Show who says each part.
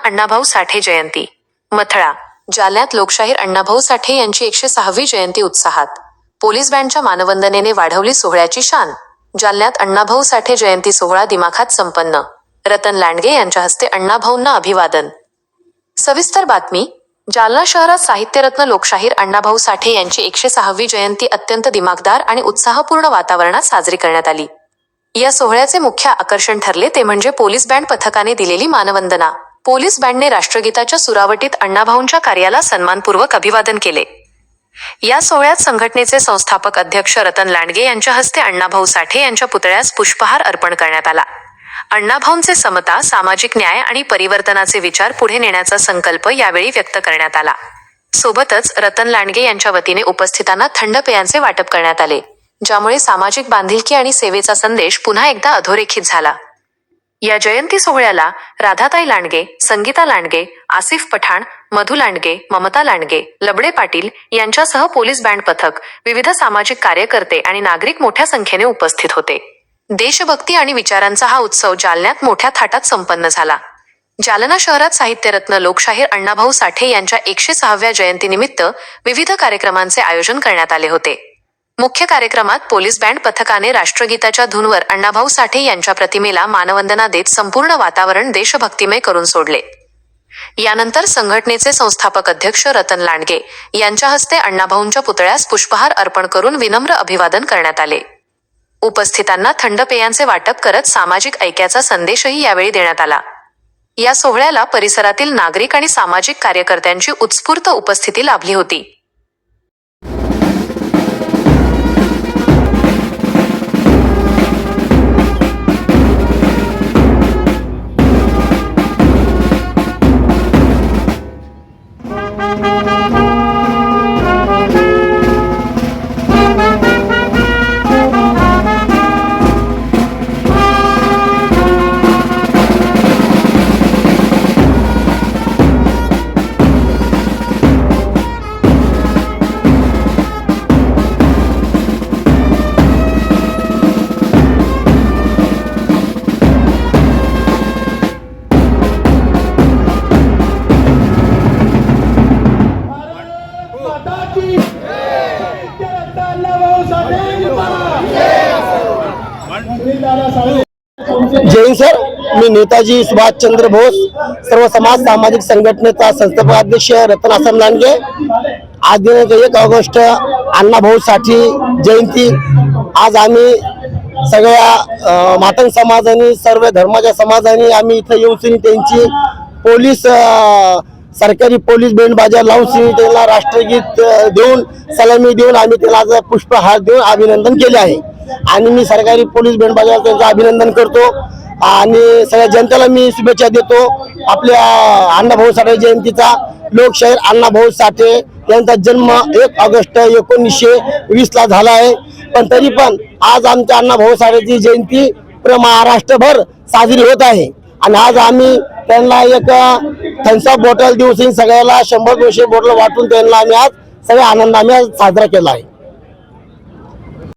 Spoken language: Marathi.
Speaker 1: अण्णाभाऊ साठे जयंती मथळा जालन्यात लोकशाहीर अण्णाभाऊ साठे यांची 106वी जयंती उत्साहात. पोलीस बँडच्या मानवंदनेने वाढवली सोहळ्याची शान. जालन्यात अण्णाभाऊ साठे जयंती सोहळा दिमाखात संपन्न. रतन लांडगे यांच्या हस्ते अण्णाभाऊंना अभिवादन. सविस्तर बातमी. जालना शहरात साहित्यरत्न लोकशाहीर अण्णाभाऊ साठे यांची 106वी जयंती अत्यंत दिमाखदार आणि उत्साहपूर्ण वातावरणात साजरी करण्यात आली. या सोहळ्याचे मुख्य आकर्षण ठरले ते म्हणजे पोलीस बँड पथकाने दिलेली मानवंदना. पोलीस बँडने राष्ट्रगीताच्या सुरावटीत अण्णाभाऊंच्या कार्याला सन्मानपूर्वक अभिवादन केले. या सोहळ्यात संघटनेचे संस्थापक अध्यक्ष रतन लांडगे यांच्या हस्ते अण्णाभाऊ साठे यांच्या पुतळ्यास पुष्पहार अर्पण करण्यात आला. अण्णाभाऊंचे समता, सामाजिक न्याय आणि परिवर्तनाचे विचार पुढे नेण्याचा संकल्प यावेळी व्यक्त करण्यात आला. सोबतच रतन लांडगे यांच्या वतीने उपस्थितांना थंड पेयांचे वाटप करण्यात आले, ज्यामुळे सामाजिक बांधिलकी आणि सेवेचा संदेश पुन्हा एकदा अधोरेखित झाला. या जयंती सोहळ्याला राधाताई लांडगे, संगीता लांडगे, आसिफ पठाण, मधु लांडगे, ममता लांडगे, लबडे पाटील यांच्यासह पोलीस बँड पथक, विविध सामाजिक कार्यकर्ते आणि नागरिक मोठ्या संख्येने उपस्थित होते. देशभक्ती आणि विचारांचा हा उत्सव जालन्यात मोठ्या थाटात संपन्न झाला. जालना शहरात साहित्यरत्न लोकशाहीर अण्णाभाऊ साठे यांच्या 106व्या जयंतीनिमित्त विविध कार्यक्रमांचे आयोजन करण्यात आले होते. मुख्य कार्यक्रमात पोलीस बँड पथकाने राष्ट्रगीताच्या धूनवर अण्णाभाऊ साठे यांच्या प्रतिमेला मानवंदना देत संपूर्ण वातावरण देशभक्तिमय करून सोडले. यानंतर संघटनेचे संस्थापक अध्यक्ष रतन लांडगे यांच्या हस्ते अण्णाभाऊंच्या पुतळ्यास पुष्पहार अर्पण करून विनम्र अभिवादन करण्यात आले. उपस्थितांना थंड पेयांचे वाटप करत सामाजिक ऐक्याचा संदेशही यावेळी देण्यात आला. या सोहळ्याला परिसरातील नागरिक आणि सामाजिक कार्यकर्त्यांची उत्स्फूर्त उपस्थिती लाभली होती.
Speaker 2: जय हिंद सर. मी नेताजी सुभाषचंद्र बोस सर्व समाज सामाजिक संघटनेचा संस्थापक अध्यक्ष रतन आसम लांडगे. आज दिनांक 1 ऑगस्ट अण्णाभाऊ साठे जयंती. आज आम्ही सगळ्या मातंग समाजाने, सर्व धर्माच्या समाजाने आम्ही इथं येऊन त्यांची पोलीस सरकारी पोलीस बँड बाजा लावून त्यांना राष्ट्रगीत देऊन सलामी देऊन आम्ही त्याला आज पुष्पहार देऊन अभिनंदन केले आहे. आणि मी सरकारी पोलीस बँड बाजाला त्यांचं अभिनंदन करतो आणि सगळ्या जनतेला मी शुभेच्छा देतो. आपल्या अण्णाभाऊ साठे जयंतीचा. लोकशाहीर अण्णाभाऊ साठे यांचा जन्म 1 ऑगस्ट 1920 ला झाला आहे, पण तरी पण आज आमच्या अण्णाभाऊ साठेची जयंती पूर्ण महाराष्ट्रभर साजरी होत आहे. आणि आज आम्ही त्यांना एक थम्सअप बॉटल देऊन सगळ्याला 100-200 बॉटल वाटून त्यांना आम्ही आज सगळ्या आनंदाने साजरा केला आहे.